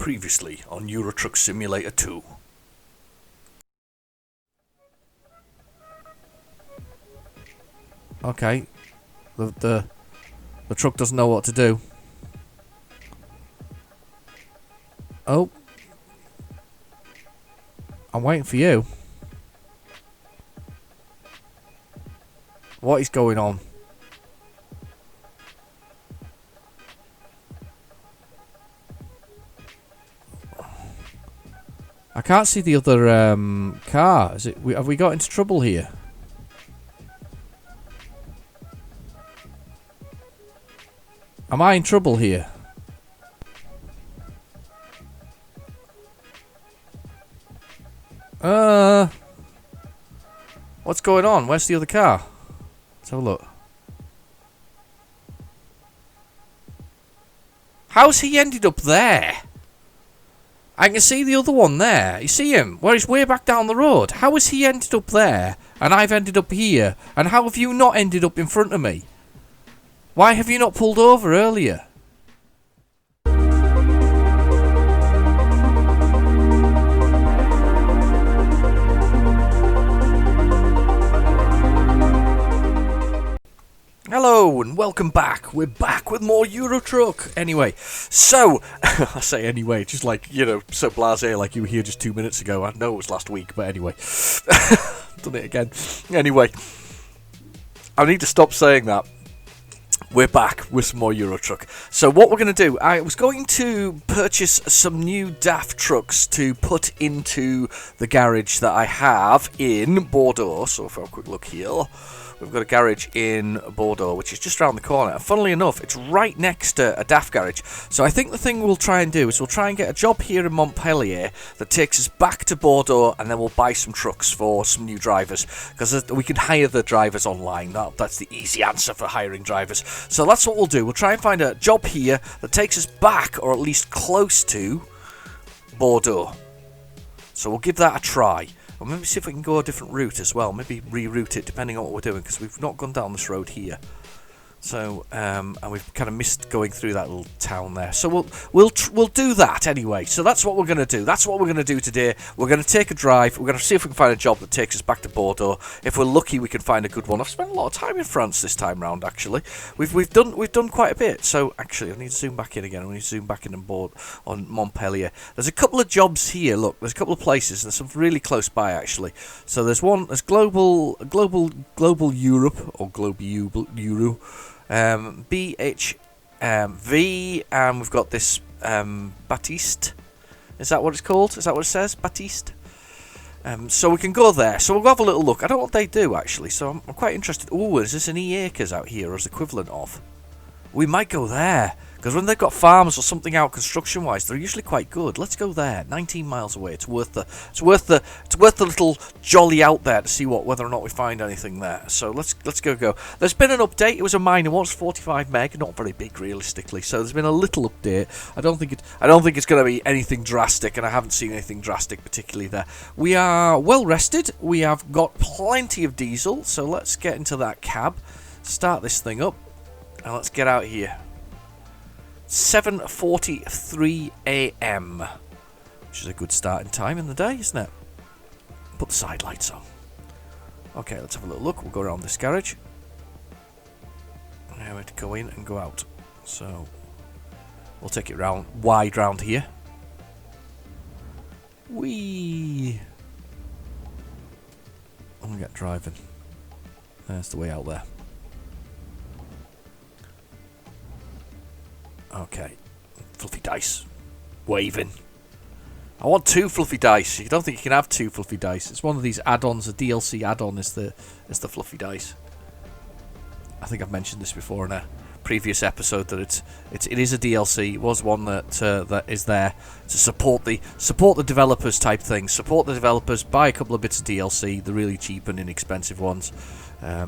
Previously on Euro Truck Simulator 2. Okay. The truck doesn't know what to do. Oh. I'm waiting for you. What is going on? I can't see the other car. Have we got into trouble here? Am I in trouble here? What's going on? Where's the other car? Let's have a look. How's he ended up there? I can see the other one there. You see him? Where he's way back down the road. How has he ended up there? And I've ended up here. And how have you not ended up in front of me? Why have you not pulled over earlier? Hello and welcome back. We're back with more Euro Truck. Anyway, so I say anyway, just like, you know, so blasé like you were here just 2 minutes ago. I know it was last week, but anyway, done it again. Anyway, I need to stop saying that. We're back with some more Euro Truck. So what we're going to do, I was going to purchase some new DAF trucks to put into the garage that I have in Bordeaux. So if I have a quick look here. We've got a garage in Bordeaux, which is just around the corner. And funnily enough, it's right next to a DAF garage. So I think the thing we'll try and do is we'll try and get a job here in Montpellier that takes us back to Bordeaux, and then we'll buy some trucks for some new drivers. Because we can hire the drivers online. That's the easy answer for hiring drivers. So that's what we'll do. We'll try and find a job here that takes us back, or at least close to, Bordeaux. So we'll give that a try. Or maybe see if we can go a different route as well. Maybe reroute it depending on what we're doing, because we've not gone down this road here. So, and we've kind of missed going through that little town there. So we'll do that anyway. So that's what we're going to do. That's what we're going to do today. We're going to take a drive. We're going to see if we can find a job that takes us back to Bordeaux. If we're lucky, we can find a good one. I've spent a lot of time in France this time round. Actually, we've done quite a bit. So actually, I need to zoom back in again. I need to zoom back in on Montpellier. There's a couple of jobs here. Look, there's a couple of places. There's some really close by actually. So there's one. There's global Europe or global Euro. BHV, and we've got this Baptiste. Is that what it's called? Is that what it says? Baptiste? So we can go there. So we'll have a little look. I don't know what they do, actually, so I'm quite interested. Oh, is this an E-Acres out here, or is the equivalent of? We might go there, because when they've got farms or something out construction-wise, they're usually quite good. Let's go there. 19 miles away. It's worth the little jolly out there to see whether or not we find anything there. So let's go. There's been an update. It was a minor one. It's 45 meg, not very big realistically. So there's been a little update. I don't think it's going to be anything drastic, and I haven't seen anything drastic particularly there. We are well rested. We have got plenty of diesel. So let's get into that cab, start this thing up, and let's get out here. 7:43 a.m, which is a good starting time in the day, isn't it? Put the side lights on. Okay, let's have a little look. We'll go around this garage. Now we have to go in and go out. So we'll take it wide round here. Whee! I'm gonna get driving. There's the way out there. Okay, fluffy dice, waving. I want 2 fluffy dice. You don't think you can have 2 fluffy dice? It's one of these add-ons. A DLC add-on is the fluffy dice. I think I've mentioned this before in a previous episode that it is a DLC. It was one that is there to support the developers type thing. Support the developers. Buy a couple of bits of DLC. The really cheap and inexpensive ones. They're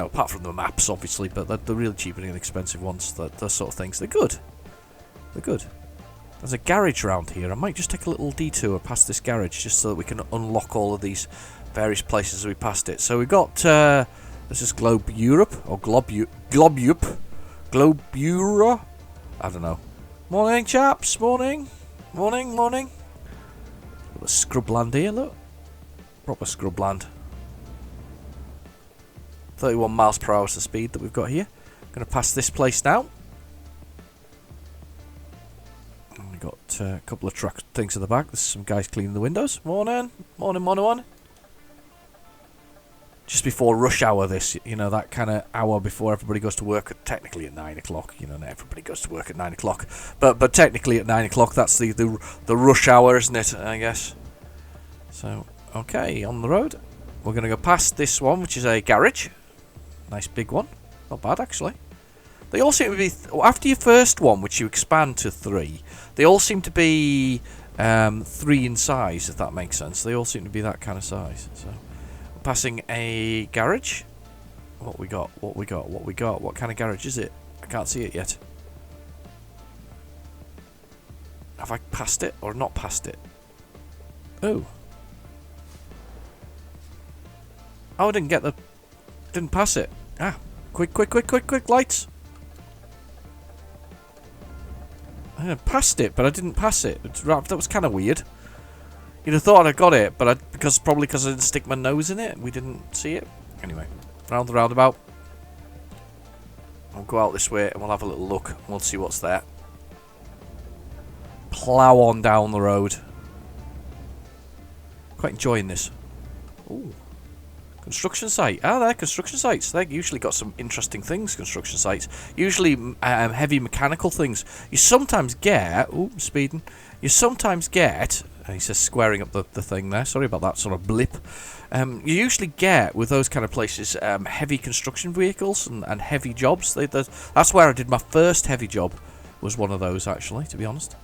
apart from the maps obviously, but the really cheap and inexpensive ones, those sort of things, they're good. There's a garage around here. I might just take a little detour past this garage just so that we can unlock all of these various places as we passed it. So we've got this is Globe Europe or Globura. I don't know. Morning, chaps. Morning. Morning, morning. Got a scrubland here, look. Proper scrubland. 31 miles per hour is the speed that we've got here. Going to pass this place now. And we've got a couple of truck things at the back. There's some guys cleaning the windows. Morning. Morning, morning. Just before rush hour, this, you know, that kind of hour before everybody goes to work, technically at 9 o'clock. You know, not everybody goes to work at 9 o'clock. But technically at 9 o'clock, that's the rush hour, isn't it, I guess. So, okay, on the road. We're going to go past this one, which is a garage. Nice big one. Not bad, actually. They all seem to be... after your first one, which you expand to 3, they all seem to be 3 in size, if that makes sense. They all seem to be that kind of size, so... Passing a garage. What we got? What kind of garage is it? I can't see it yet. Have I passed it or not passed it? Oh. Oh, I didn't get the... Didn't pass it. Ah. Quick, lights. I passed it, but I didn't pass it. That was kind of weird. You'd have thought I got it, but probably because I didn't stick my nose in it, we didn't see it. Anyway, round the roundabout. I'll go out this way and we'll have a little look. And we'll see what's there. Plough on down the road. Quite enjoying this. Ooh. Construction site. Ah, they're construction sites. They've usually got some interesting things, construction sites. Usually heavy mechanical things. You sometimes get... Ooh, speeding. You sometimes get... He says squaring up the thing there. Sorry about that sort of blip. You usually get, with those kind of places, heavy construction vehicles and heavy jobs. That's where I did my first heavy job. Was one of those, actually, to be honest.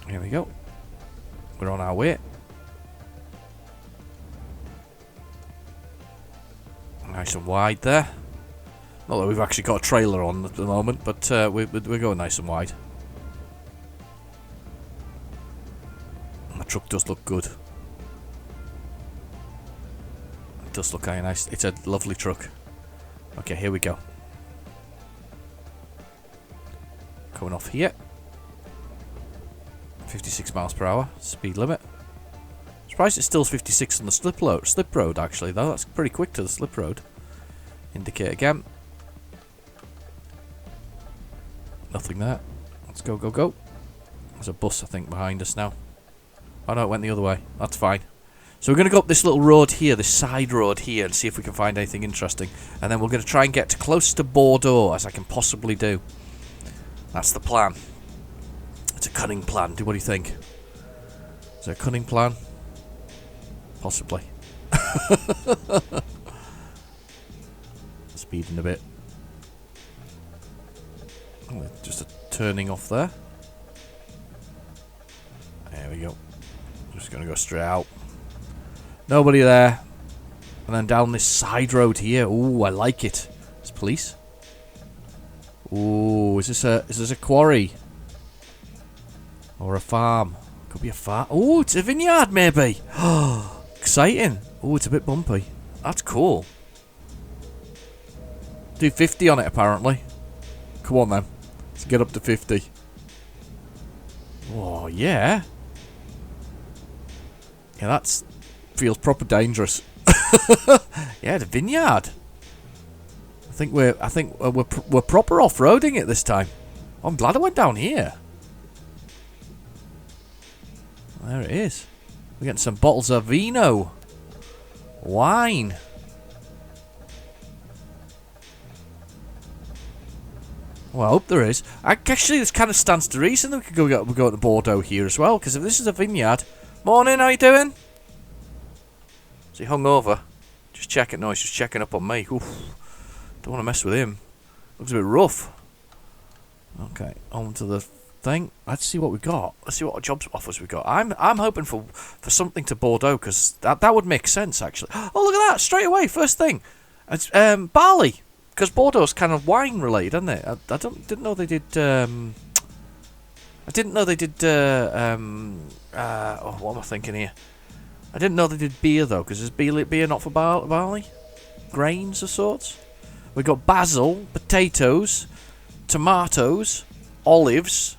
Here we go. We're on our way. Nice and wide there. Not that we've actually got a trailer on at the moment, but we're going nice and wide. The truck does look good. It does look kind of nice. It's a lovely truck. Okay, here we go. Coming off here. 56 miles per hour, speed limit. Surprised it's still 56 on the slip road, actually, though. That's pretty quick to the slip road. Indicate again. Nothing there. Let's go. There's a bus, I think, behind us now. Oh no, it went the other way. That's fine. So we're going to go up this little road here, this side road here, and see if we can find anything interesting. And then we're going to try and get as close to Bordeaux as I can possibly do. That's the plan. It's a cunning plan. What do you think? Is it a cunning plan? Possibly. Speeding a bit. Oh, just a turning off there. There we go. Just going to go straight out. Nobody there. And then down this side road here. Ooh, I like it. There's police. Ooh, is this a quarry? Or a farm? Could be a farm. Oh, it's a vineyard maybe. Exciting. Oh, it's a bit bumpy. That's cool. Do 50 on it apparently. Come on then. Let's get up to 50. Oh, yeah. Yeah, that feels proper dangerous. Yeah, the vineyard. I think we're proper off-roading it this time. I'm glad I went down here. There it is. We're getting some bottles of vino. Wine. Well, I hope there is. Actually, this kind of stands to reason that we could go to Bordeaux here as well, because if this is a vineyard... Morning, how you doing? Is he hungover? Just checking. No, he's just checking up on me. Oof. Don't want to mess with him. Looks a bit rough. Okay, on to the thing. Let's see what we got. Let's see what jobs offers we got. I'm hoping for something to Bordeaux, because that would make sense, actually. Oh, look at that. Straight away, first thing. It's barley. Because Bordeaux's kind of wine related, isn't it? I didn't know they did. I didn't know they did. What am I thinking here? I didn't know they did beer though, because is beer not for barley? Grains of sorts. We've got basil, potatoes, tomatoes, olives,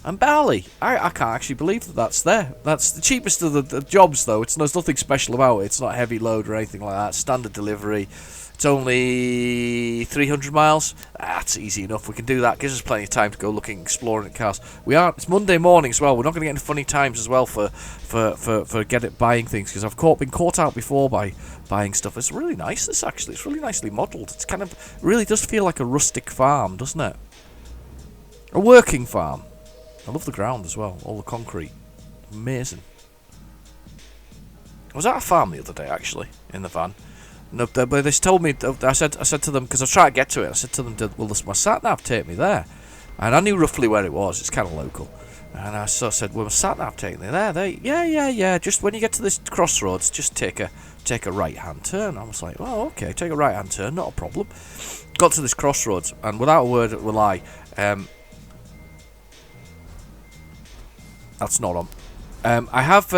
and barley. I can't actually believe that that's there. That's the cheapest of the jobs, though. There's nothing special about it. It's not heavy load or anything like that. Standard delivery. It's only 300 miles. That's easy enough. We can do that. Gives us plenty of time to go looking, exploring at cars. It's Monday morning as well. We're not going to get into funny times as well for buying things, because I've been caught out before by buying stuff. It's really nice. This actually, it's really nicely modelled. It's kind of really does feel like a rustic farm, doesn't it? A working farm. I love the ground as well. All the concrete. Amazing. I was at a farm the other day actually in the van. No, but they told me. I said to them, because I was trying to get to it. I said to them, "Will my sat nav take me there?" And I knew roughly where it was. It's kind of local. And I said, "Will my sat nav take me there?" Yeah. Just when you get to this crossroads, just take a right hand turn. I was like, "Oh, okay, take a right hand turn, not a problem." Got to this crossroads, and without a word of a lie, that's not on. I have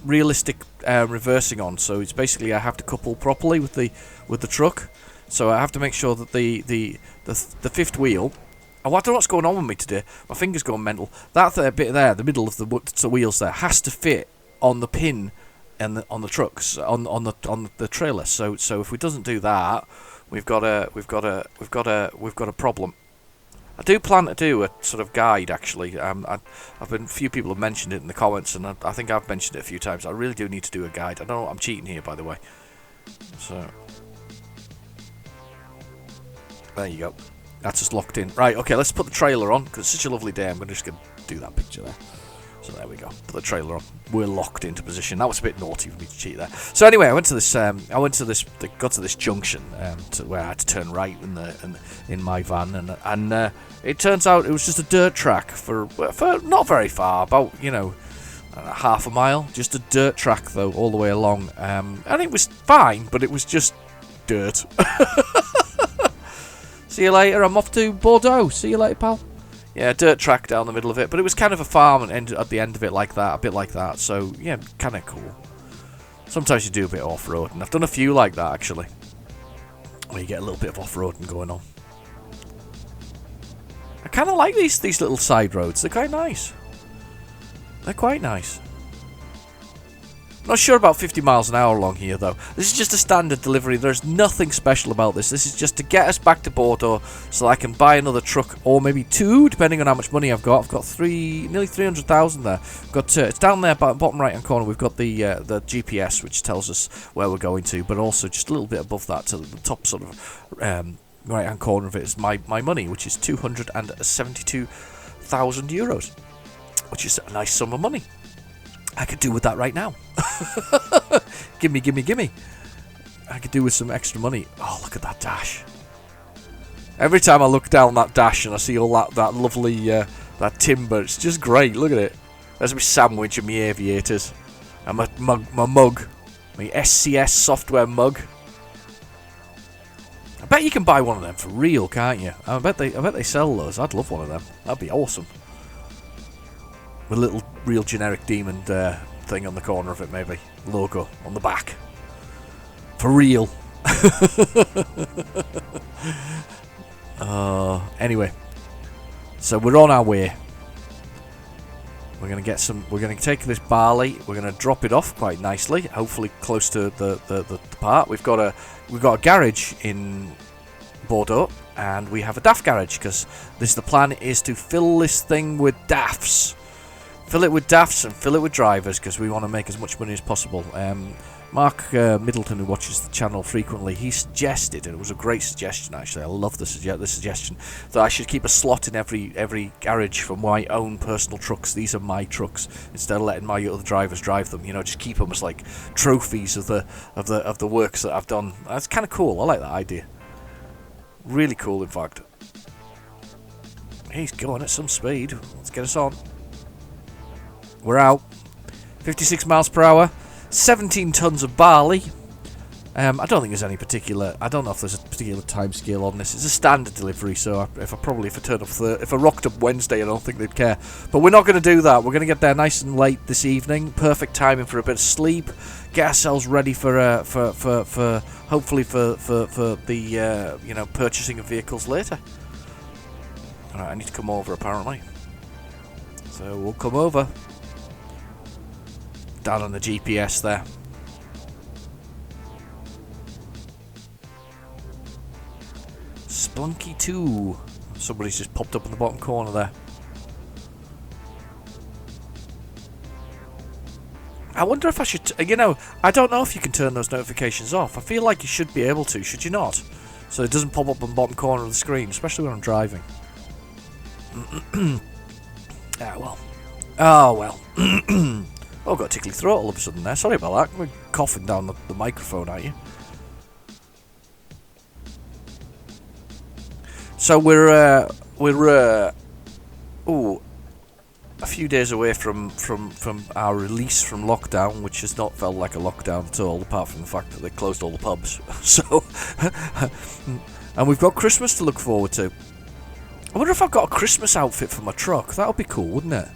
realistic reversing on, so it's basically I have to couple properly with the truck. So I have to make sure that the fifth wheel. I don't know what's going on with me today. My finger's going mental. That bit there, the middle of the wheels there, has to fit on the pin and on the trucks on the trailer. So if it doesn't do that, we've got a problem. I do plan to do a sort of guide, actually. A few people have mentioned it in the comments, and I think I've mentioned it a few times. I really do need to do a guide. I don't know, I'm cheating here, by the way. So, there you go. That's just locked in. Right, okay, let's put the trailer on, because it's such a lovely day. I'm just going to do that picture there. So there we go. Put the trailer on. We're locked into position. That was a bit naughty for me to cheat there. So anyway, I got to this junction where I had to turn right in my van, and it turns out it was just a dirt track for not very far, about half a mile. Just a dirt track though, all the way along, and it was fine, but it was just dirt. See you later. I'm off to Bordeaux. See you later, pal. Yeah, dirt track down the middle of it, but it was kind of a farm and ended at the end of it like that, a bit like that. So yeah, kind of cool. Sometimes you do a bit of off-road, and I've done a few like that actually, where you get a little bit of off-roading going on. I kind of like these little side roads. They're quite nice. They're quite nice. Not sure about 50 miles an hour along here, though. This is just a standard delivery. There's nothing special about this. This is just to get us back to Bordeaux so I can buy another truck, or maybe two, depending on how much money I've got. I've got nearly 300,000 there. It's down there, bottom right-hand corner. We've got the GPS, which tells us where we're going to, but also just a little bit above that, to the top sort of right-hand corner of it is my money, which is 272,000 euros, which is a nice sum of money. I could do with that right now. Gimme. I could do with some extra money. Oh, look at that dash. Every time I look down that dash and I see all that lovely that timber, it's just great. Look at it. There's my sandwich and my aviators. And my mug. My SCS software mug. I bet you can buy one of them for real, can't you? I bet they sell those. I'd love one of them. That'd be awesome. With a little real generic demon thing on the corner of it, maybe. Logo on the back. For real. Anyway. So we're on our way. We're going to take this barley. We're going to drop it off quite nicely. Hopefully close to the part. We've got a garage in Bordeaux. And we have a DAF garage, because the plan is to fill this thing with DAFs. Fill it with DAFs and fill it with drivers, because we want to make as much money as possible. Mark Middleton, who watches the channel frequently, he suggested, and it was a great suggestion actually, I love the suggestion, that I should keep a slot in every garage for my own personal trucks. These are my trucks, instead of letting my other drivers drive them. Just keep them as like trophies of the works that I've done. That's kind of cool. I like that idea. Really cool, in fact. He's going at some speed. Let's get us on. We're out. 56 miles per hour. 17 tons of barley. I don't think there's any particular. I don't know if there's a particular time scale on this. It's a standard delivery, so if I turn up, if I rocked up Wednesday, I don't think they'd care. But we're not going to do that. We're going to get there nice and late this evening. Perfect timing for a bit of sleep. Get ourselves ready for hopefully for the purchasing of vehicles later. All right, I need to come over apparently. So we'll come over. Down on the GPS there. Splunky 2. Somebody's just popped up in the bottom corner there. I wonder if I should... I don't know if you can turn those notifications off. I feel like you should be able to, should you not? So it doesn't pop up in the bottom corner of the screen, especially when I'm driving. Oh, well. Oh, got a tickly throat all of a sudden there. Sorry about that. We're coughing down the microphone at you. So we're a few days away from our release from lockdown, which has not felt like a lockdown at all, apart from the fact that they closed all the pubs. So, and we've got Christmas to look forward to. I wonder if I've got a Christmas outfit for my truck. That would be cool, wouldn't it?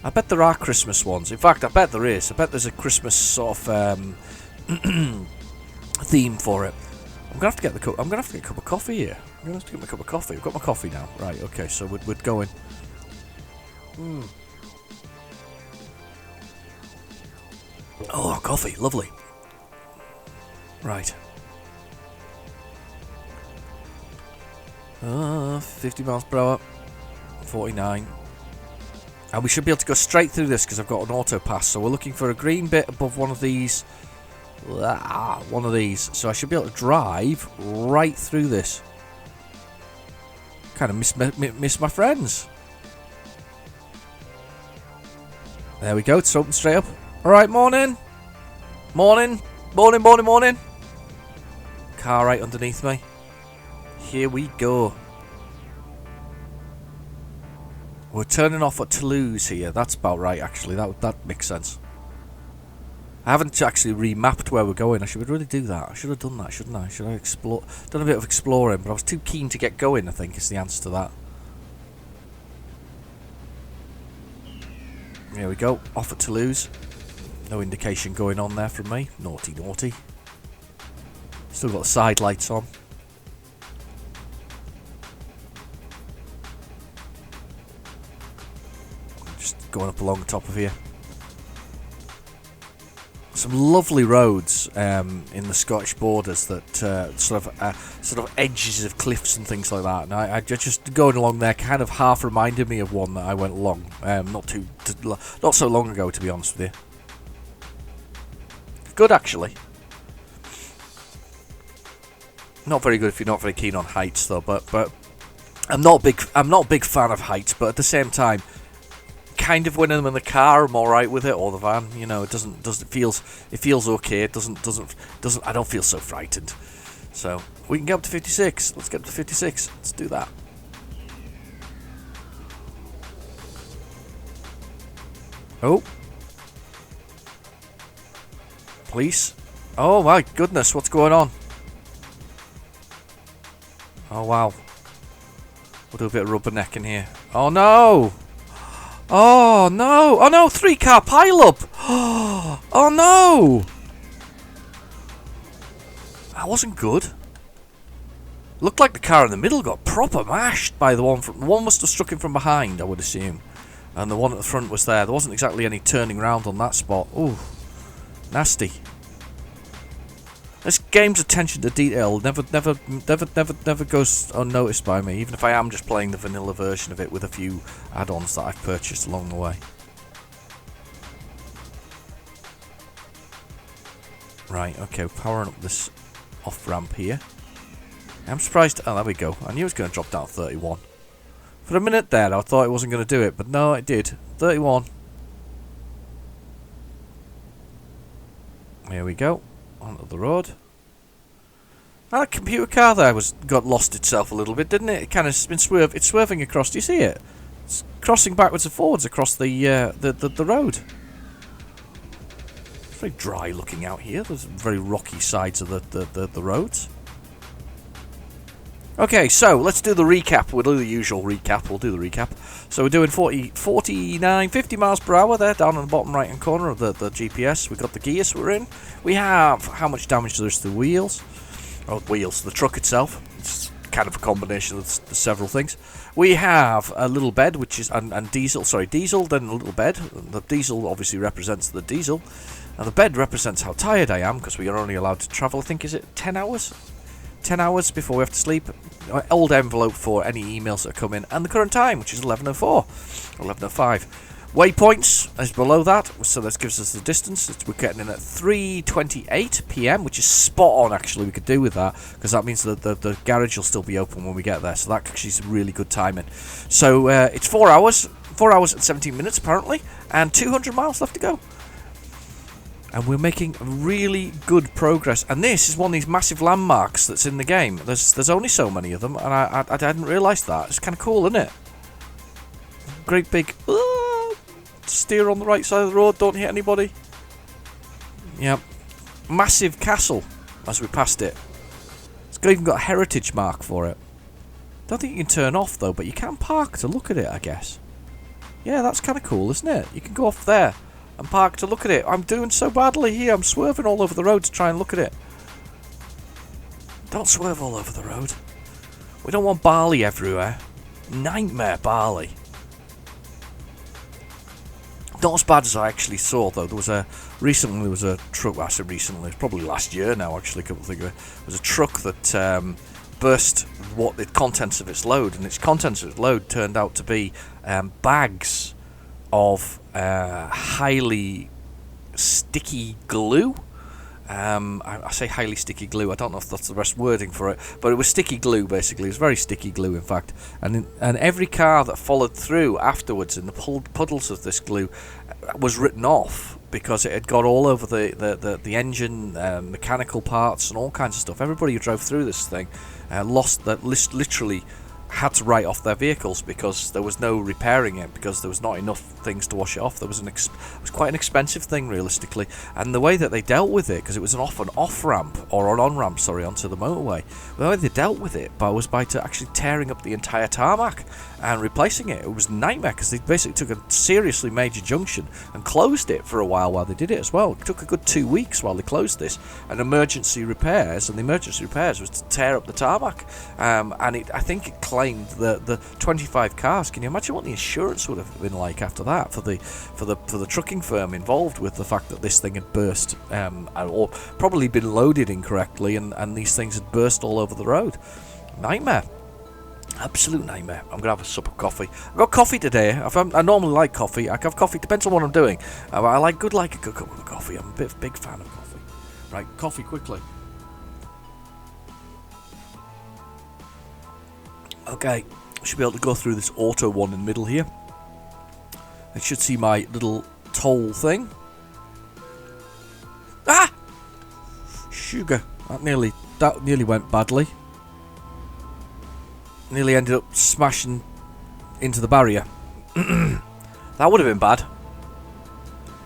I bet there are Christmas ones. In fact, I bet there is. I bet there's a Christmas sort of theme for it. I'm gonna have to get a cup of coffee here. I'm gonna have to get my cup of coffee. I've got my coffee now. Right. Okay. So we're going. Oh, coffee, lovely. Right. 50 miles per hour. 49. And we should be able to go straight through this because I've got an auto pass. So we're looking for a green bit above one of these. One of these. So I should be able to drive right through this. Kind of miss my friends. There we go. It's open straight up. Alright, morning. Morning. Car right underneath me. Here we go. We're turning off at Toulouse here. That's about right, actually. That makes sense. I haven't actually remapped where we're going. I should really do that. I should have done that, shouldn't I? Should I done a bit of exploring, but I was too keen to get going, I think, is the answer to that. Here we go. Off at Toulouse. No indication going on there from me. Naughty, naughty. Still got the side lights on. Just going up along the top of here. Some lovely roads in the Scottish borders that sort of edges of cliffs and things like that. And I just going along there kind of half reminded me of one that I went along not so long ago, to be honest with you. Good, actually. Not very good if you're not very keen on heights, though. But I'm not a big fan of heights. But at the same time, kind of when I'm in the car, I'm all right with it, or the van. You know, it feels okay. It doesn't. I don't feel so frightened. So we can get up to 56. Let's get up to 56. Let's do that. Oh. Police. Oh my goodness, what's going on? Oh wow. We'll do a bit of rubbernecking here. Oh no! Oh no! Oh no! 3-car pileup! Oh no! That wasn't good. Looked like the car in the middle got proper mashed by the one from... The one must have struck him from behind, I would assume. And the one at the front was there. There wasn't exactly any turning round on that spot. Ooh. Nasty. This game's attention to detail never goes unnoticed by me, even if I am just playing the vanilla version of it with a few add-ons that I've purchased along the way. Right, okay, powering up this off-ramp here. I'm surprised... Oh, there we go. I knew it was going to drop down to 31. For a minute there, I thought it wasn't going to do it, but no, it did. 31. Here we go. Onto the road. That computer car there got lost itself a little bit, didn't it? It kind of been it's swerving across. Do you see it? It's crossing backwards and forwards across the road. very dry looking out here. There's very rocky sides of the roads. Okay, so let's do the recap. We'll do the usual recap. So we're doing 49, 50 miles per hour there, down on the bottom right hand corner of the GPS. We've got the gears we're in. We have how much damage there is to the wheels. Oh, the truck itself. It's kind of a combination of the several things. We have a little bed, which is, and diesel, then a little bed. The diesel obviously represents the diesel. And the bed represents how tired I am, because we are only allowed to travel, I think, is it 10 hours? 10 hours before we have to sleep. Old envelope for any emails that come in, and the current time, which is 11:04, 11:05. Waypoints is below that, so that gives us the distance. We're getting in at 3:28 p.m, which is spot on. Actually, we could do with that, because that means that the garage will still be open when we get there. So that actually is really good timing. So it's 4 hours and 17 minutes apparently, and 200 miles left to go. And we're making really good progress. And this is one of these massive landmarks that's in the game. There's only so many of them, and I hadn't realised that. It's kind of cool, isn't it? Great big... steer on the right side of the road, don't hit anybody. Yep. Massive castle as we passed it. It's even got a heritage mark for it. Don't think you can turn off, though, but you can park to look at it, I guess. Yeah, that's kind of cool, isn't it? You can go off there and park to look at it. I'm doing so badly here. I'm swerving all over the road to try and look at it. Don't swerve all over the road. We don't want barley everywhere. Nightmare barley. Not as bad as I actually saw, though. There was a truck. Well, I said recently, it's probably last year now. Actually, come to think of it, there was a truck that burst the contents of its load, and its contents of its load turned out to be bags of highly sticky glue. I say highly sticky glue. I don't know if that's the best wording for it, but it was sticky glue. Basically, it was very sticky glue, in fact. And every car that followed through afterwards in the puddles of this glue was written off, because it had got all over the engine, mechanical parts, and all kinds of stuff. Everybody who drove through this thing literally had to write off their vehicles, because there was no repairing it, because there was not enough things to wash it off. It was quite an expensive thing, realistically, and the way that they dealt with it, because it was an off ramp, or an on ramp, sorry, onto the motorway. The way they dealt with it was by actually tearing up the entire tarmac and replacing it. It was a nightmare, because they basically took a seriously major junction and closed it for a while they did it as well. It took a good 2 weeks while they closed this, and emergency repairs, was to tear up the tarmac, and I think it claimed the 25 cars. Can you imagine what the insurance would have been like after that for the trucking firm involved with the fact that this thing had burst, or probably been loaded incorrectly, and these things had burst all over the road. Nightmare. Absolute nightmare. I'm going to have a sup of coffee. I've got coffee today. I normally like coffee. I have coffee. Depends on what I'm doing. I like a good cup of coffee. I'm a big fan of coffee. Right, coffee quickly. Okay, I should be able to go through this auto one in the middle here. I should see my little toll thing. Ah! Sugar. That nearly went badly. Nearly ended up smashing into the barrier. That would have been bad.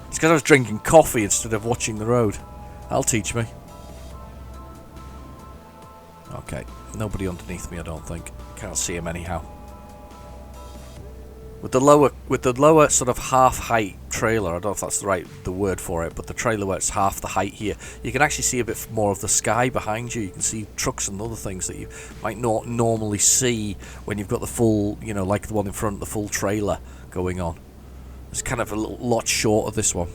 It's because I was drinking coffee instead of watching the road. That'll teach me. Okay, nobody underneath me, I don't think. Can't see him anyhow. With the lower sort of half height trailer, I don't know if that's the word for it, but the trailer where it's half the height here, you can actually see a bit more of the sky behind you. You can see trucks and other things that you might not normally see when you've got the full, like the one in front, the full trailer going on. It's kind of a lot short of this one.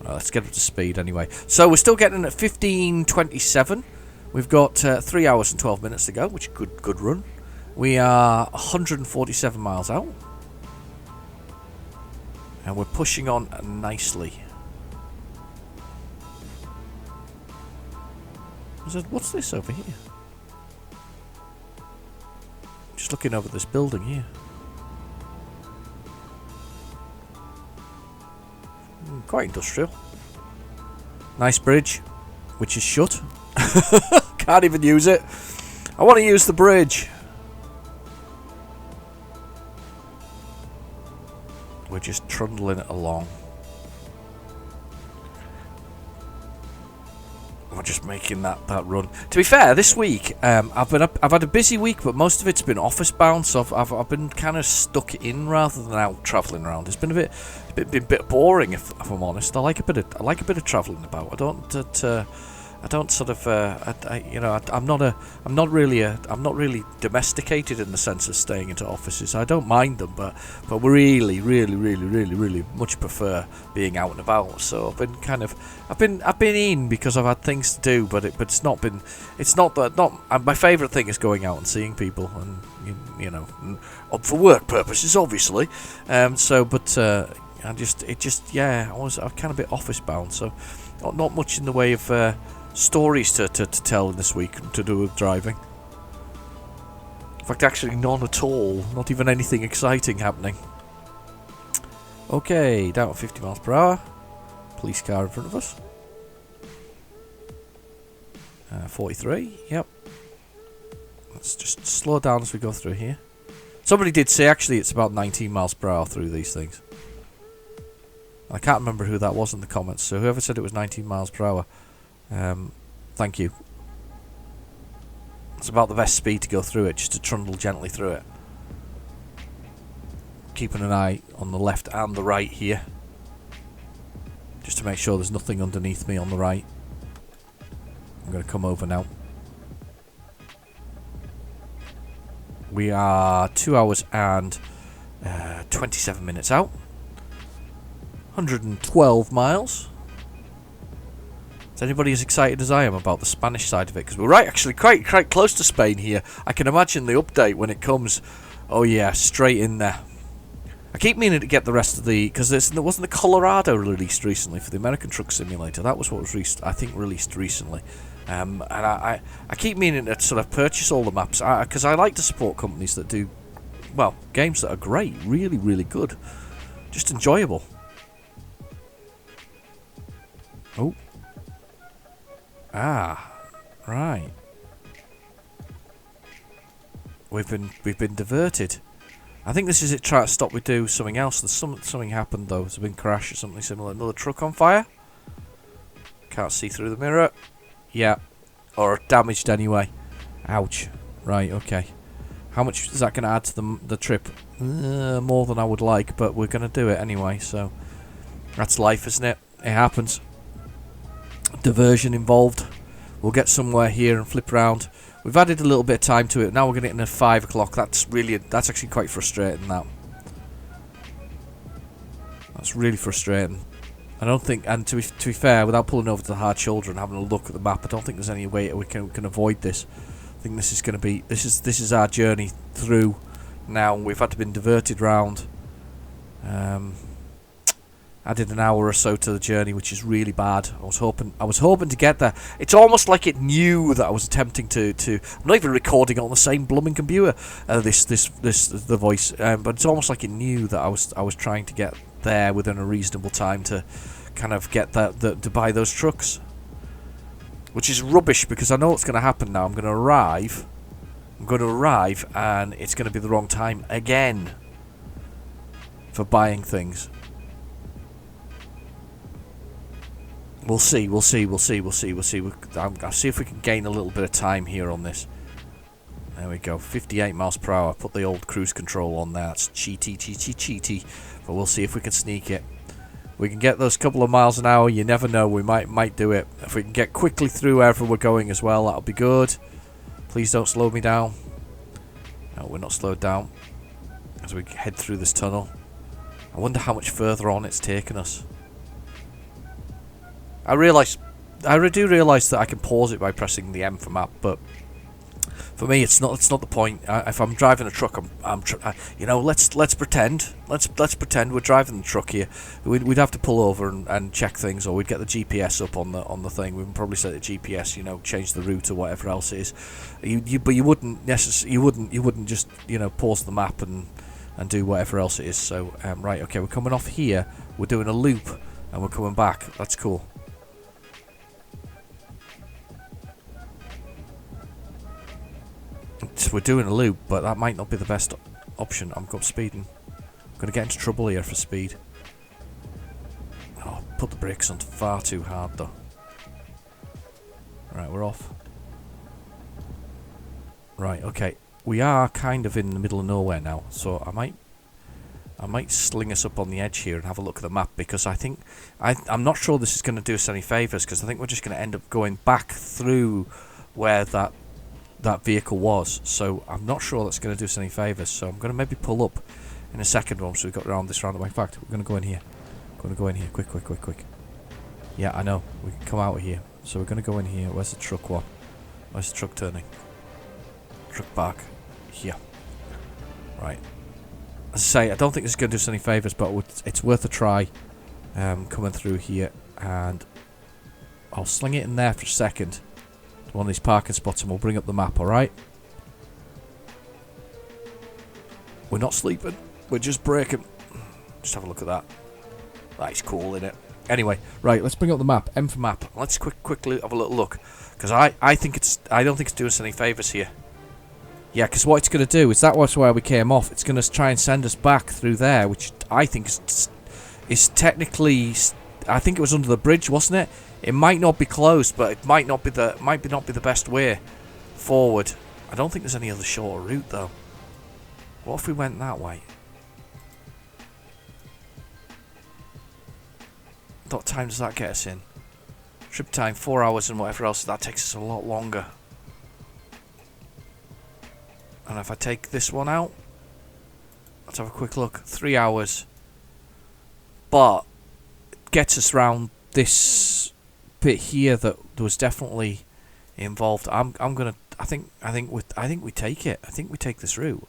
Right, let's get up to speed anyway. So we're still getting at 15:27. We've got 3 hours and 12 minutes to go, which is good run. We are 147 miles out. And we're pushing on nicely. What's this over here? Just looking over this building here. Quite industrial. Nice bridge, which is shut. Can't even use it. I want to use the bridge. We're just trundling it along. we're just making that run. To be fair, this week I've had a busy week, but most of it's been office bound, so I've been kind of stuck in rather than out travelling around. It's been a bit boring, if I'm honest. I like a bit of travelling about. I don't sort of, I'm not really domesticated in the sense of staying into offices. I don't mind them, but really much prefer being out and about. So I've been in because I've had things to do, but my favourite thing is going out and seeing people, and for work purposes, obviously. I'm kind of a bit office bound, so not much in the way of stories to tell this week to do with driving. In fact, actually none at all. Not even anything exciting happening. Okay, down at 50 miles per hour. Police car in front of us. 43, yep. Let's just slow down as we go through here. Somebody did say actually it's about 19 miles per hour through these things. I can't remember who that was in the comments, so whoever said it was 19 miles per hour, thank you. It's about the best speed to go through it, just to trundle gently through it. Keeping an eye on the left and the right here, just to make sure there's nothing underneath me on the right. I'm going to come over now. We are 2 hours and 27 minutes out. 112 miles. Is anybody as excited as I am about the Spanish side of it? Because we're actually quite close to Spain here. I can imagine the update when it comes. Oh yeah, straight in there. I keep meaning to get the rest of the, because there wasn't the Colorado released recently for the American Truck Simulator. That was what was released recently. And I keep meaning to sort of purchase all the maps because I like to support companies that do, well, games that are great, really good, just enjoyable. Oh. Right. We've been diverted. I think this is it. Try to stop. We do something else. There's something happened though. There's been a crash or something similar. Another truck on fire. Can't see through the mirror. Yeah, or damaged anyway. Ouch. Right. Okay. How much is that going to add to the trip? More than I would like, but we're going to do it anyway. So that's life, isn't it? It happens. Diversion involved. We'll get somewhere here and flip around. We've added a little bit of time to it. Now we're going to get in at 5 o'clock. That's actually quite frustrating. That's really frustrating. I don't think, and to be fair, without pulling over to the hard shoulder and having a look at the map, I don't think there's any way we can avoid this. I think this is going to be this is our journey through. Now we've had to been diverted round. I did an hour or so to the journey, which is really bad. I was hoping to get there. It's almost like it knew that I was attempting to. I'm not even recording it on the same blooming computer. The voice, but it's almost like it knew that I was trying to get there within a reasonable time to kind of get to buy those trucks, which is rubbish because I know what's going to happen now. I'm going to arrive, and it's going to be the wrong time again for buying things. We'll see. I'll see if we can gain a little bit of time here on this. There we go. 58 miles per hour. Put the old cruise control on there. That's cheaty. But we'll see if we can sneak it. We can get those couple of miles an hour. You never know. We might do it. If we can get quickly through wherever we're going as well, that'll be good. Please don't slow me down. No, we're not slowed down. As we head through this tunnel. I wonder how much further on it's taken us. I do realise that I can pause it by pressing the M for map, but for me, it's not the point. If I'm driving a truck, let's pretend we're driving the truck here. We'd have to pull over and check things, or we'd get the GPS up on the thing. We'd probably set the GPS, change the route or whatever else it is. But you wouldn't just pause the map and do whatever else it is. So right, okay, we're coming off here. We're doing a loop and we're coming back. That's cool. We're doing a loop, but that might not be the best option. I'm speeding. I'm going to get into trouble here for speed. Oh, put the brakes on far too hard though. Right, we're off. Right, okay. We are kind of in the middle of nowhere now, so I might sling us up on the edge here and have a look at the map, because I think I'm not sure this is going to do us any favours, because I think we're just going to end up going back through where that vehicle was. So I'm not sure that's going to do us any favours. So I'm going to maybe pull up in a second once we've got around this roundabout. In fact, we're going to go in here. Quick. Yeah, I know. We can come out of here. So we're going to go in here. Where's the truck one? Where's the truck turning? Truck back. Here. Right. As I say, I don't think this is going to do us any favours, but it's worth a try coming through here. And I'll sling it in there for a second. One of these parking spots, and we'll bring up the map, alright? We're not sleeping. We're just braking. Just have a look at that. That's cool, isn't it? Anyway, right, let's bring up the map. M for map. Let's quickly have a little look. Because I don't think it's doing us any favours here. Yeah, because what it's going to do is that was where we came off. It's going to try and send us back through there, which I think is technically... I think it was under the bridge, wasn't it? It might not be closed, but it might not be the best way forward. I don't think there's any other shorter route though. What if we went that way? What time does that get us in? Trip time 4 hours and whatever else. That takes us a lot longer. And if I take this one out, let's have a quick look. 3 hours, but it gets us round this bit here that was definitely involved. I think we take it. I think we take this route.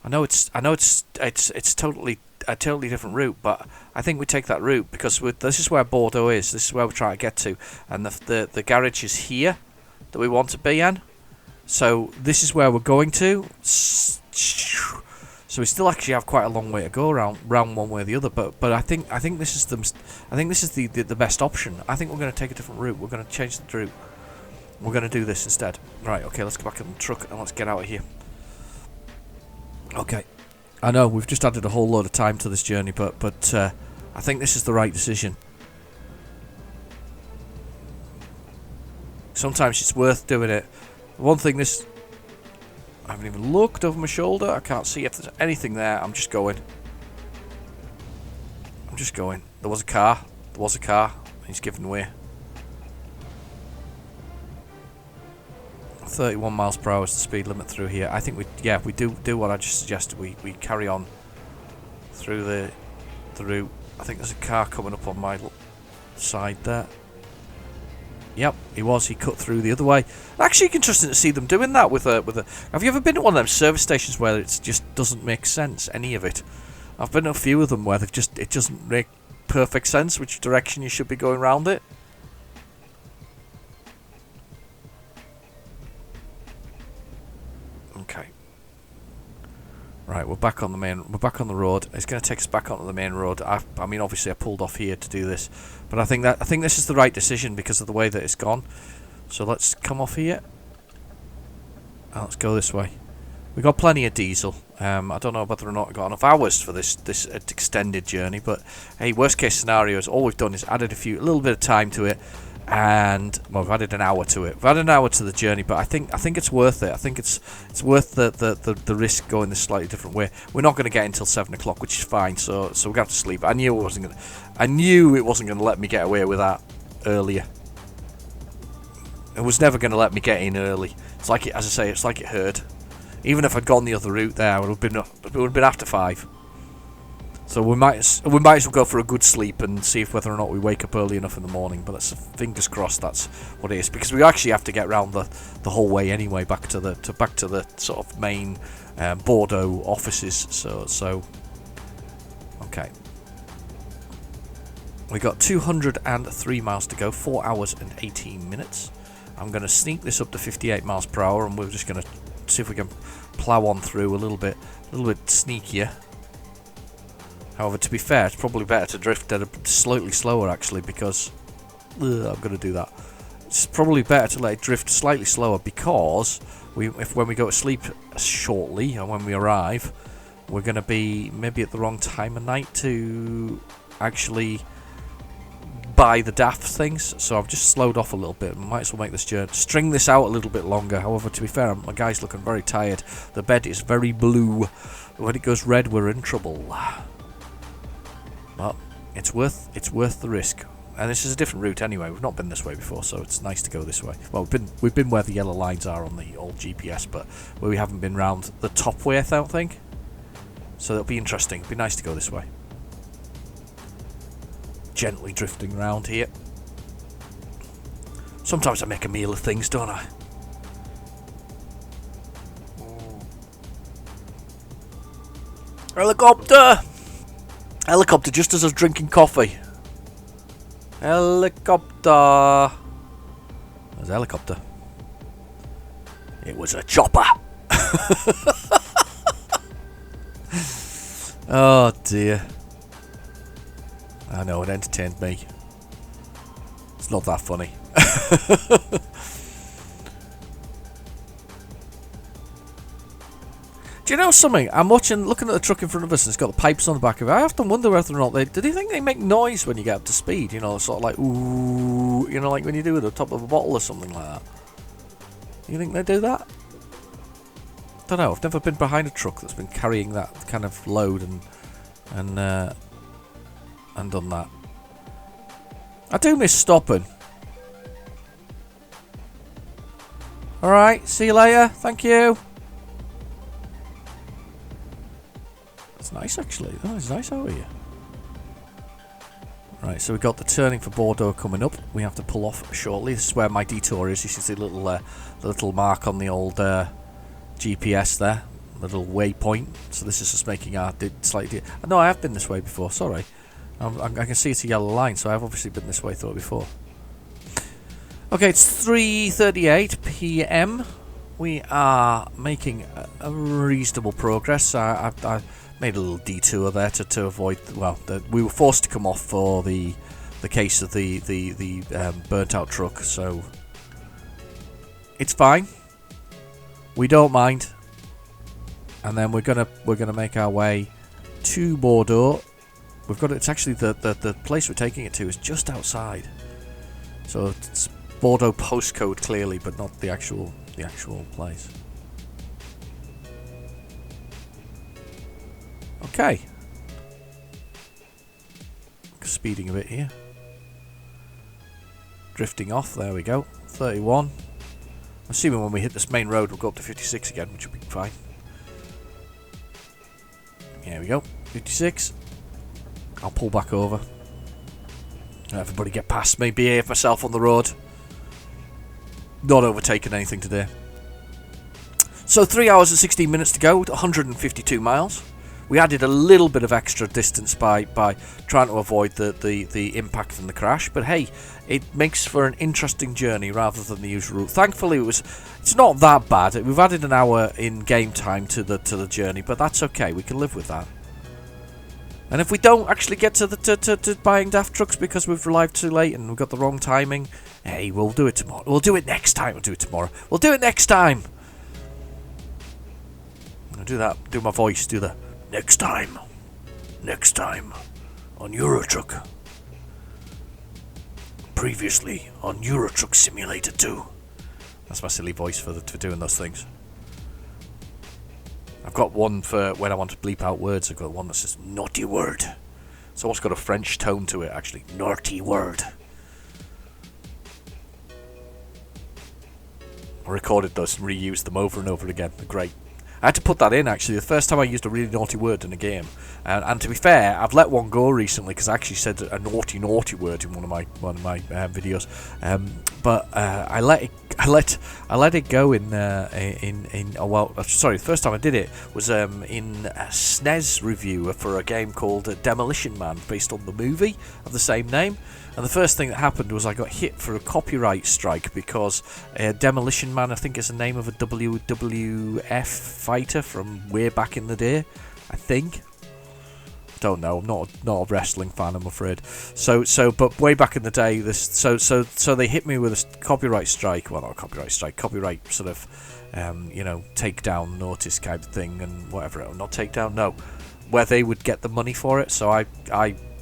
I know it's totally a totally different route, but I think we take that route because this is where Bordeaux is. This is where we're trying to get to, and the garage is here that we want to be in. So this is where we're going to. So we still actually have quite a long way to go round one way or the other, but I think this is the best option. I think we're going to take a different route. We're going to change the route. We're going to do this instead. Right, okay, let's go back in the truck and let's get out of here. Okay, I know we've just added a whole load of time to this journey, but I think this is the right decision. Sometimes it's worth doing it. One thing I haven't even looked over my shoulder. I can't see if there's anything there. I'm just going. There was a car. He's giving way. 31 miles per hour is the speed limit through here. I think we do what I just suggested. We carry on through the route. I think there's a car coming up on my side there. Yep, he cut through the other way. Actually interesting to see them doing that with a. Have you ever been to one of them service stations where it just doesn't make sense, any of it? I've been to a few of them where it doesn't make perfect sense which direction you should be going round it. Okay. Right, we're back on the road. It's going to take us back onto the main road. I mean, obviously, I pulled off here to do this, but I think this is the right decision because of the way that it's gone. So let's come off here. And let's go this way. We got plenty of diesel. I don't know whether or not I got enough hours for this extended journey, but hey, worst case scenario is all we've done is added a little bit of time to it. And well, we've added an hour to it. We've added an hour to the journey, but I think it's worth it. I think it's worth the risk going this slightly different way. We're not going to get until 7 o'clock, which is fine. So we're going to have to sleep. I knew it wasn't going to let me get away with that earlier. It was never going to let me get in early. It's like it, as I say, it's like it hurt. Even if I'd gone the other route there, it would have been after 5. So we might as well go for a good sleep and see if whether or not we wake up early enough in the morning. But that's fingers crossed that's what it is, because we actually have to get round the whole way anyway back to the sort of main Bordeaux offices. So okay, we got 203 miles to go, 4 hours and 18 minutes. I'm going to sneak this up to 58 miles per hour, and we're just going to see if we can plough on through a little bit sneakier. However, to be fair, it's probably better to drift at a slightly slower, actually, because I'm going to do that. It's probably better to let it drift slightly slower because when we go to sleep shortly and when we arrive, we're going to be maybe at the wrong time of night to actually by the daft things, so I've just slowed off a little bit. Might as well make this journey, string this out a little bit longer. However, to be fair, my guy's looking very tired. The bed is very blue. When it goes red, we're in trouble. But it's worth the risk. And this is a different route anyway. We've not been this way before, so it's nice to go this way. Well, we've been where the yellow lines are on the old GPS, but where we haven't been round the top way, I don't think. So it'll be interesting. It'll be nice to go this way. Gently drifting around here. Sometimes I make a meal of things, don't I? Helicopter! Helicopter just as I was drinking coffee. Helicopter! There's a helicopter. It was a chopper! Oh dear. I know, it entertained me. It's not that funny. Do you know something? I'm looking at the truck in front of us, and it's got the pipes on the back of it. I often wonder whether or not do you think they make noise when you get up to speed? You know, sort of like, ooh, you know, like when you do it at the top of a bottle or something like that. You think they do that? Don't know. I've never been behind a truck that's been carrying that kind of load and done that. I do miss stopping. Alright, see you later. Thank you. It's nice actually. Oh, it's nice out here. Right, so we've got the turning for Bordeaux coming up. We have to pull off shortly. This is where my detour is. You see the little mark on the old GPS there. Little waypoint. So this is just making our slightly... No, I have been this way before. Sorry. I can see it's a yellow line, so I've obviously been this way through it before. Okay, it's 3:38 PM. We are making a reasonable progress. I made a little detour there to avoid... Well, we were forced to come off for the case of the burnt out truck, so... It's fine. We don't mind. And then we're gonna make our way to Bordeaux. We've got it's actually the place we're taking it to is just outside. So it's Bordeaux postcode clearly, but not the actual place. Okay. Speeding a bit here. Drifting off, there we go. 31. Assuming when we hit this main road we'll go up to 56 again, which will be fine. There we go. 56. I'll pull back over. Let everybody get past me. Behave myself on the road. Not overtaking anything today. So 3 hours and 16 minutes to go. 152 miles. We added a little bit of extra distance by trying to avoid the impact and the crash. But hey, it makes for an interesting journey rather than the usual route. Thankfully, it's not that bad. We've added an hour in game time to the journey, but that's okay. We can live with that. And if we don't actually get to buying daft trucks because we've arrived too late and we've got the wrong timing, hey, we'll do it tomorrow. We'll do it next time. We'll do it tomorrow. We'll do it next time. I'll do that. Do my voice. Do the next time. Next time on Eurotruck. Previously on Eurotruck Simulator 2. That's my silly voice for doing those things. I've got one for when I want to bleep out words. I've got one that says naughty word. It's almost got a French tone to it, actually. Naughty word. I recorded those and reused them over and over again. They're great. I had to put that in, actually, the first time I used a really naughty word in a game. And to be fair, I've let one go recently because I actually said a naughty word in one of my videos. But I let it go the first time I did it was in a SNES review for a game called Demolition Man, based on the movie of the same name. And the first thing that happened was I got hit for a copyright strike because Demolition Man, I think, is the name of a WWF fighter from way back in the day. I think. Don't know. I'm not a wrestling fan, I'm afraid. But way back in the day, so they hit me with a copyright strike. Well, not a copyright strike. Copyright sort of, takedown notice kind of thing and whatever. Not takedown. No, where they would get the money for it. So I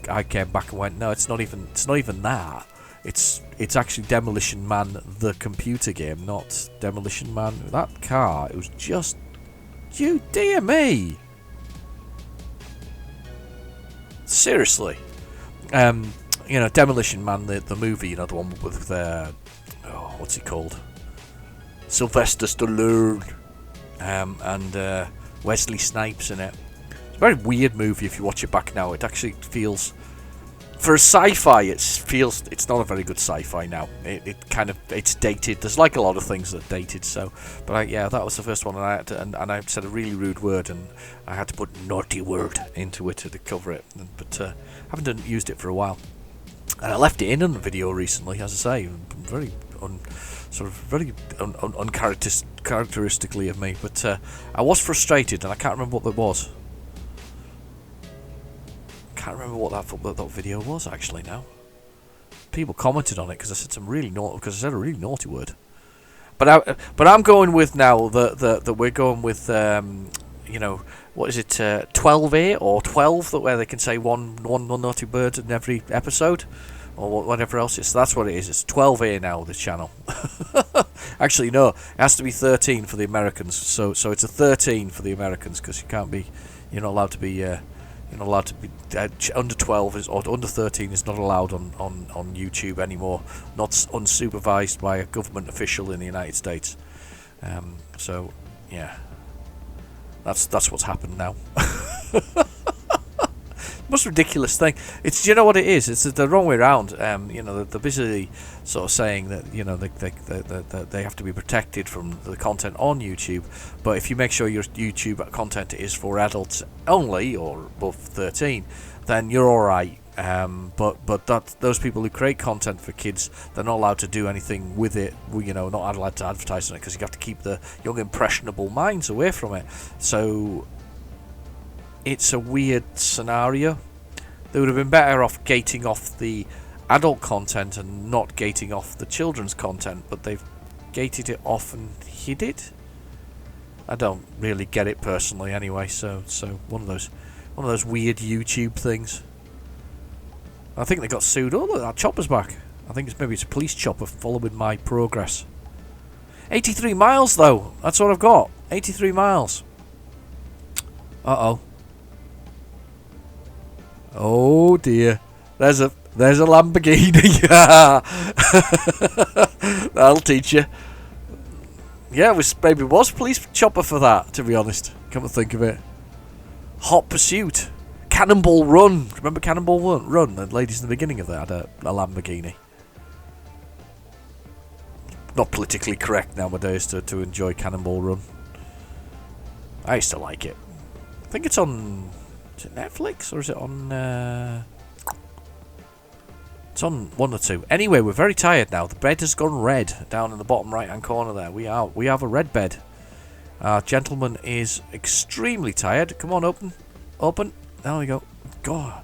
I came back and went, no, it's not even that. It's actually Demolition Man the computer game, not Demolition Man that car. It was just, you dear me. Seriously. You know, Demolition Man the movie, you know, the one with what's he called? Sylvester Stallone. And Wesley Snipes in it. It's a very weird movie if you watch it back now. It actually feels, for a sci-fi, it's not a very good sci-fi now. It's dated. There's like a lot of things that are dated. So, but yeah, that was the first one, and I had to, and I said a really rude word, and I had to put naughty word into it to cover it. But I haven't used it for a while, and I left it in on the video recently, as I say, very uncharacteristically of me. But I was frustrated, and I can't remember what that was. Can't remember what that video was actually now. People commented on it because I said a really naughty word. But I'm going with now that we're going with you know, what is it, 12A or 12, that where they can say one naughty word in every episode, or whatever else. So that's what it is. It's 12A now, this channel. Actually, no, it has to be 13 for the Americans. So it's a 13 for the Americans, because you're not allowed to be under 12 or under 13 is not allowed on YouTube anymore. Not unsupervised by a government official in the United States. So yeah, that's what's happened now. Most ridiculous thing. Do you know what it is? It's the wrong way around. You know, they're busily sort of saying that, you know, they have to be protected from the content on YouTube. But if you make sure your YouTube content is for adults only, or above 13, then you're all right. But those people who create content for kids, they're not allowed to do anything with it. You know, not allowed to advertise on it, because you have to keep the young impressionable minds away from it. So it's a weird scenario. They would have been better off gating off the adult content and not gating off the children's content, but they've gated it off and hid it. I don't really get it personally anyway, so one of those weird YouTube things. I think they got sued. Oh, look, that chopper's back. I think it's a police chopper following my progress. 83 miles though, that's what I've got. 83 miles. Uh-oh. Oh dear, there's a Lamborghini. That'll teach you. Yeah, maybe was police chopper for that, to be honest. Come to think of it. Hot Pursuit, Cannonball Run. Remember Cannonball Run? The ladies in the beginning of that had a Lamborghini. Not politically correct nowadays to enjoy Cannonball Run. I used to like it. I think it's on. Is it Netflix, or is it on... It's on one or two. Anyway, we're very tired now. The bed has gone red down in the bottom right hand corner there. We have a red bed. Our gentleman is extremely tired. Come on, open. There we go. God,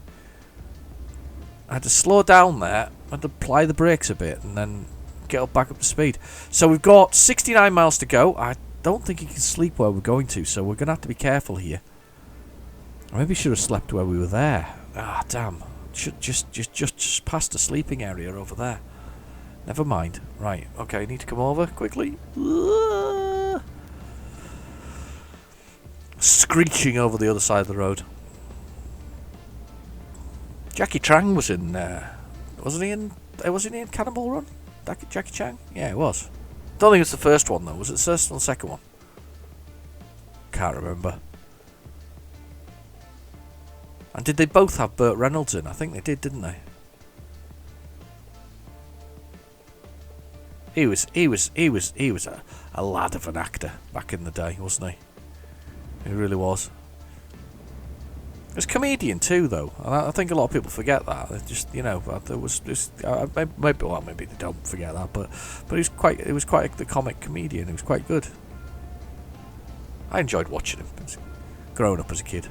I had to slow down there. I had to apply the brakes a bit and then get back up to speed. So we've got 69 miles to go. I don't think he can sleep where we're going to, so we're going to have to be careful here. I maybe should have slept where we were there. Ah, damn. Should just past the sleeping area over there. Never mind. Right, okay, need to come over quickly. Screeching over the other side of the road. Jackie Chan was in wasn't he in Cannonball Run? Jackie Chan? Yeah, it was. Don't think it's the first one though. Was it the first or the second one? Can't remember. And did they both have Burt Reynolds in? I think they did, didn't they? He was a lad of an actor back in the day, wasn't he? He really was. He was a comedian too, though, and I think a lot of people forget that. It just, you know, there was just maybe they don't forget that, but he was quite the comic comedian. He was quite good. I enjoyed watching him growing up as a kid.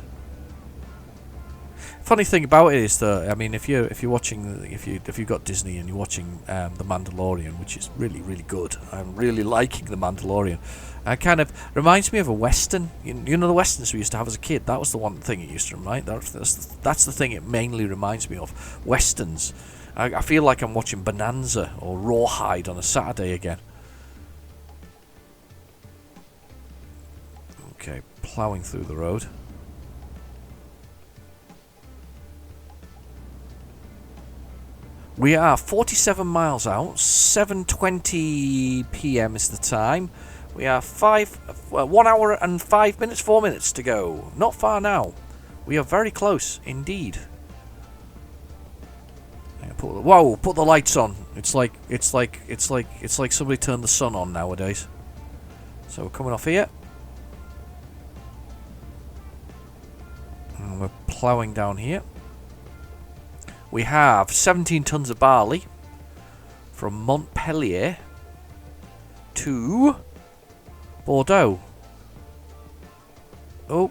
Funny thing about it is that, I mean, if you're watching, if you've got Disney and you're watching The Mandalorian, which is really, really good. I'm really liking The Mandalorian. It kind of reminds me of a western. You know the westerns we used to have as a kid. That was the one thing it used to remind. That's the thing it mainly reminds me of. Westerns. I feel like I'm watching Bonanza or Rawhide on a Saturday again. Okay, ploughing through the road. We are 47 miles out. 7:20 p.m. is the time. We are 1 hour and 5 minutes, 4 minutes to go. Not far now. We are very close indeed. Whoa! Put the lights on. It's like somebody turned the sun on nowadays. So we're coming off here. And we're ploughing down here. We have 17 tons of barley from Montpellier to Bordeaux. Oh,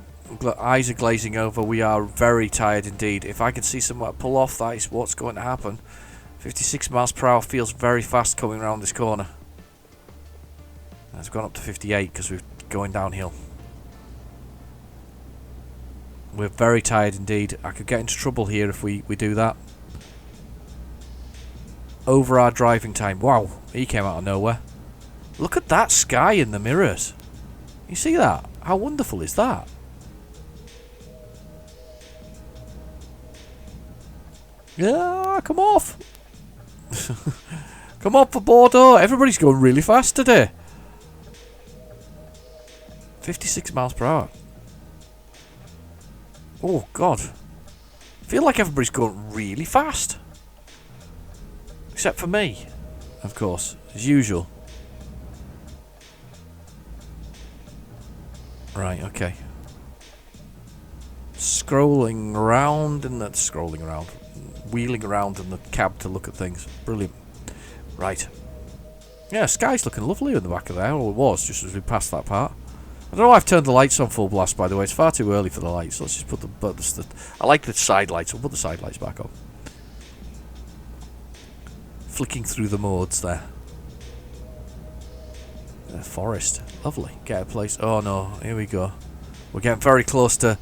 eyes are glazing over. We are very tired indeed. If I can see somewhere to pull off, that is what's going to happen. 56 miles per hour feels very fast coming around this corner. It's gone up to 58 because we're going downhill. We're very tired indeed. I could get into trouble here if we do that. Over our driving time. Wow, he came out of nowhere. Look at that sky in the mirrors. You see that? How wonderful is that? Yeah, come off. Come on for Bordeaux. Everybody's going really fast today. 56 miles per hour. Oh, God. I feel like everybody's going really fast. Except for me, of course, as usual. Right, okay. Wheeling around in the cab to look at things. Brilliant. Right. Yeah, sky's looking lovely in the back of there. Or it was, just as we passed that part. I don't know why I've turned the lights on full blast, by the way. It's far too early for the lights. Let's just put the I like the side lights. We'll put the side lights back on. Flicking through the modes there. Forest. Lovely. Get a place. Oh no, here we go. We're getting very close to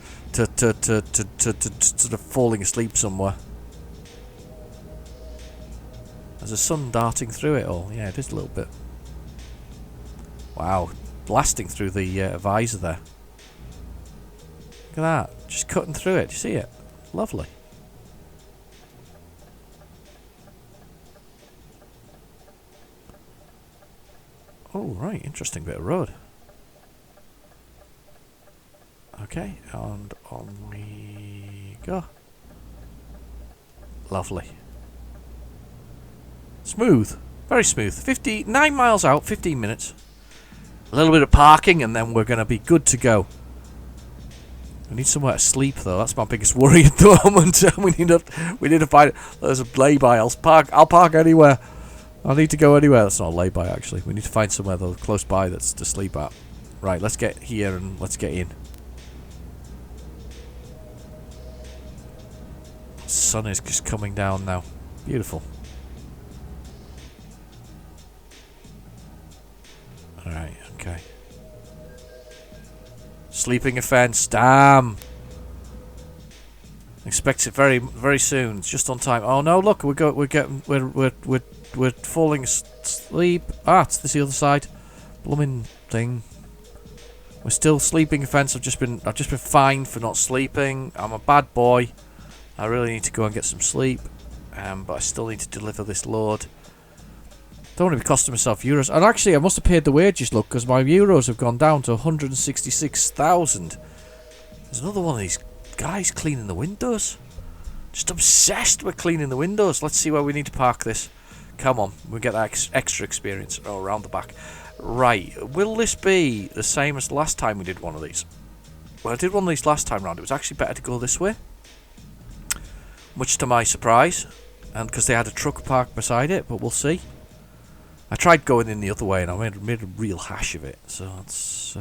falling asleep somewhere. There's a sun darting through it all. Yeah, it is a little bit. Wow. Blasting through the visor there. Look at that. Just cutting through it. Do you see it? Lovely. Oh, right. Interesting bit of road. Okay. And on we go. Lovely. Smooth. Very smooth. 59 miles out. 15 minutes. A little bit of parking and then we're going to be good to go. We need somewhere to sleep though. That's my biggest worry at the moment. we need to find it. There's a lay-by. I'll park anywhere. I need to go anywhere. That's not a lay-by actually. We need to find somewhere though close by that's to sleep at. Right, let's get here and let's get in. The sun is just coming down now. Beautiful. Alright, okay. Sleeping offence, damn. Expect it very, very soon. It's just on time. Oh no! Look, we're falling asleep. Ah, it's the other side. Blooming thing. We're still sleeping offence. I've just been fined for not sleeping. I'm a bad boy. I really need to go and get some sleep. But I still need to deliver this load. Don't want to be costing myself euros. And actually, I must have paid the wages, look, because my euros have gone down to 166,000. There's another one of these guys cleaning the windows. Just obsessed with cleaning the windows. Let's see where we need to park this. Come on, we'll get that extra experience. Oh, around the back. Right, will this be the same as the last time we did one of these? Well, I did one of these last time round. It was actually better to go this way. Much to my surprise. And because they had a truck parked beside it, but we'll see. I tried going in the other way and I made a real hash of it. So it's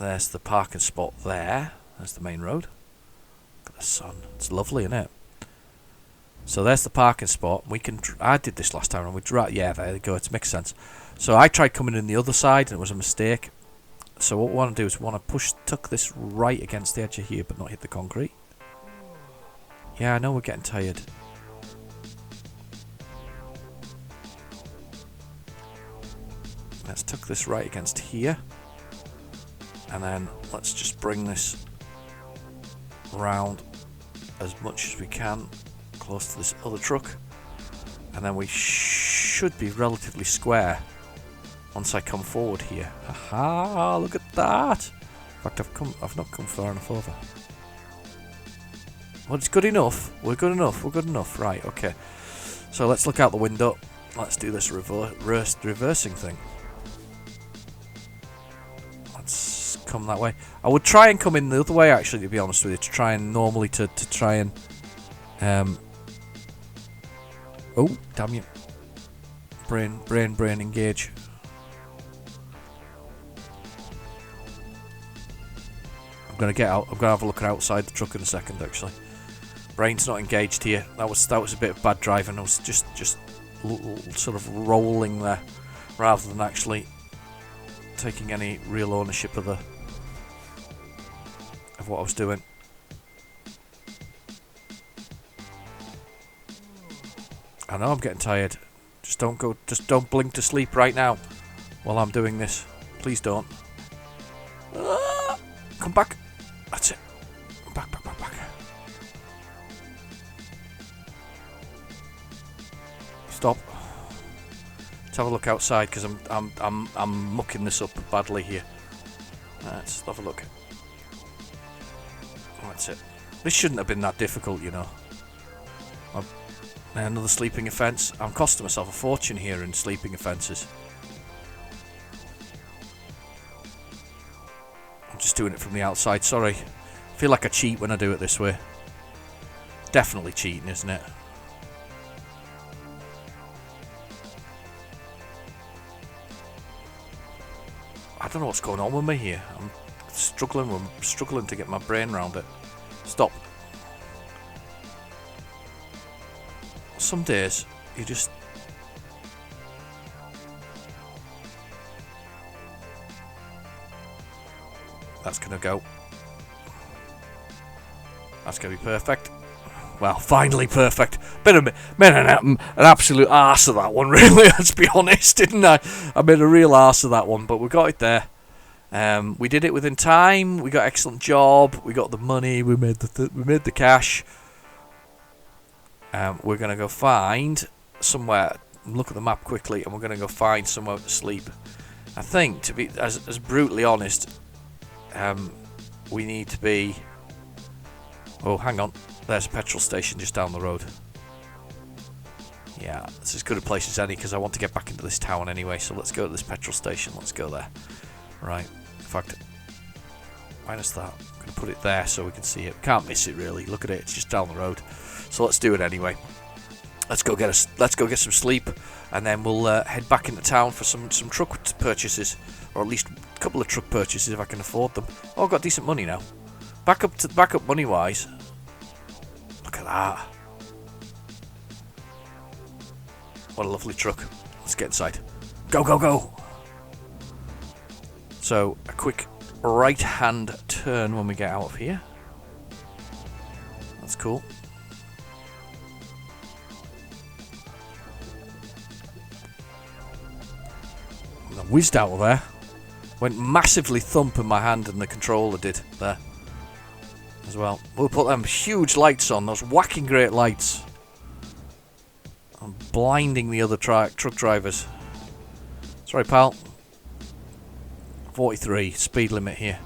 there's the parking spot there. There's the main road. at the sun. It's lovely, isn't it? So there's the parking spot. We can. I did this last time, and we yeah, there you go. It makes sense. So I tried coming in the other side, and it was a mistake. So what we want to do is we want to tuck this right against the edge of here, but not hit the concrete. Yeah, I know we're getting tired. Let's tuck this right against here. And then let's just bring this round as much as we can, close to this other truck. And then we should be relatively square once I come forward here. Aha, look at that. In fact, I've not come far enough over. Well, it's good enough. We're good enough. Right, okay. So let's look out the window. Let's do this reversing thing. Let's come that way. I would try and come in the other way, actually, to be honest with you, to try and normally to try and oh, damn you. Brain, engage. I'm gonna get out. I'm gonna have a look outside the truck in a second, actually. Brain's not engaged here. That was a bit of bad driving. I was just sort of rolling there, rather than actually taking any real ownership of what I was doing. I know I'm getting tired. Just don't blink to sleep right now while I'm doing this. Please don't. Come back. That's it. Back. Stop. Let's have a look outside, because I'm mucking this up badly here. Let's have a look. That's it. This shouldn't have been that difficult, you know. Another sleeping offence. I'm costing myself a fortune here in sleeping offences. I'm just doing it from the outside, sorry. I feel like I cheat when I do it this way. Definitely cheating, isn't it? I don't know what's going on with me here. I'm struggling to get my brain around it. Stop. Some days you just that's gonna go. That's gonna be perfect. Well, finally perfect. Made an absolute arse of that one, really. Let's be honest, didn't I? I made a real arse of that one, but we got it there. We did it within time. We got excellent job. We got the money. We made the cash. We're gonna go find somewhere. Look at the map quickly, and we're gonna go find somewhere to sleep. I think, to be as brutally honest, we need to be. Oh, hang on. There's a petrol station just down the road. Yeah, it's as good a place as any, because I want to get back into this town anyway. So let's go to this petrol station. Let's go there. Right. In fact, minus that. I'm going to put it there so we can see it. Can't miss it, really. Look at it. It's just down the road. So let's do it anyway. Let's go get some sleep, and then we'll head back into town for some truck purchases, or at least a couple of truck purchases if I can afford them. Oh, I've got decent money now. Back up money wise. Look at that. What a lovely truck. Let's get inside. Go. So, a quick right-hand turn when we get out of here. That's cool. And I whizzed out of there. Went massively thump in my hand, and the controller did there as well. We'll put them huge lights on, those whacking great lights. I'm blinding the other truck drivers. Sorry, pal. 43, speed limit here.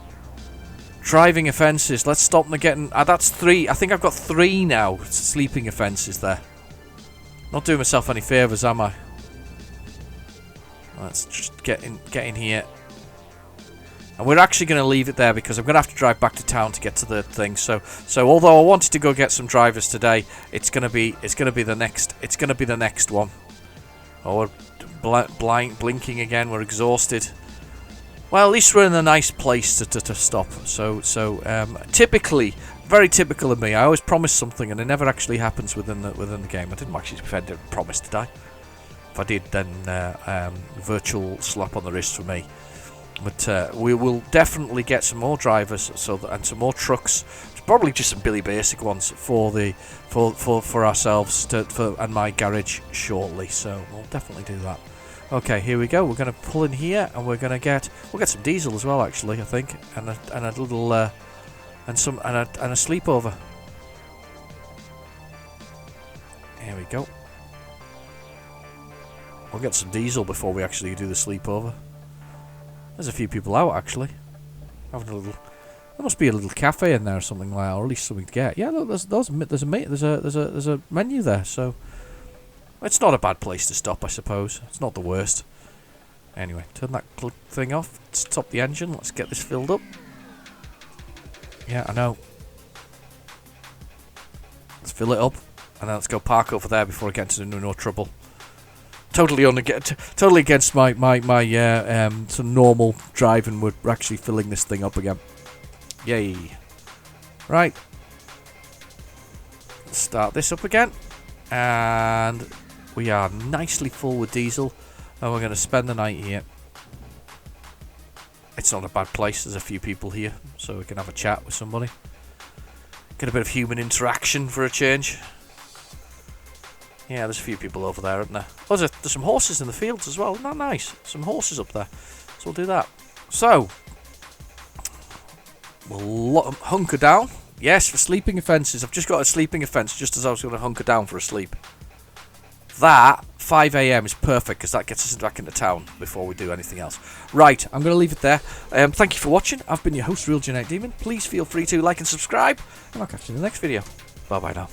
Driving offences, let's stop them getting... that's 3, I think I've got 3 now, sleeping offences there. Not doing myself any favours, am I? Let's just get in here. And we're actually going to leave it there, because I'm going to have to drive back to town to get to the thing. So although I wanted to go get some drivers today, it's going to be the next one. Oh, we're blinking again. We're exhausted. Well, at least we're in a nice place to stop. So typically Very typical of me. I always promise something and it never actually happens within the game. I didn't actually promise to die. If I did, then virtual slap on the wrist for me. But we will definitely get some more drivers and some more trucks. Probably just some Billy Basic ones for ourselves and my garage shortly. So we'll definitely do that. Okay, here we go. We're going to pull in here, and we'll get some diesel as well. Actually, I think, and a little and a sleepover. Here we go. We'll get some diesel before we actually do the sleepover. There's a few people out actually, having a little. There must be a little cafe in there or something like that, or at least something to get. Yeah, look, there's a menu there, so it's not a bad place to stop, I suppose. It's not the worst. Anyway, turn that thing off. Stop the engine. Let's get this filled up. Yeah, I know. Let's fill it up, and then let's go park over there before I get into no trouble. Totally against my sort of normal driving. We're actually filling this thing up again. Yay. Right. Let's start this up again. And we are nicely full with diesel. And we're going to spend the night here. It's not a bad place. There's a few people here. So we can have a chat with somebody. Get a bit of human interaction for a change. Yeah, there's a few people over there, aren't there? Oh, there's some horses in the fields as well. Isn't that nice? Some horses up there. So we'll do that. So we'll hunker down. Yes, for sleeping offences. I've just got a sleeping offence just as I was going to hunker down for a sleep. That 5 a.m. is perfect because that gets us back into town before we do anything else. Right, I'm going to leave it there. Thank you for watching. I've been your host, Real Genetic Demon. Please feel free to like and subscribe, and I'll catch you in the next video. Bye bye now.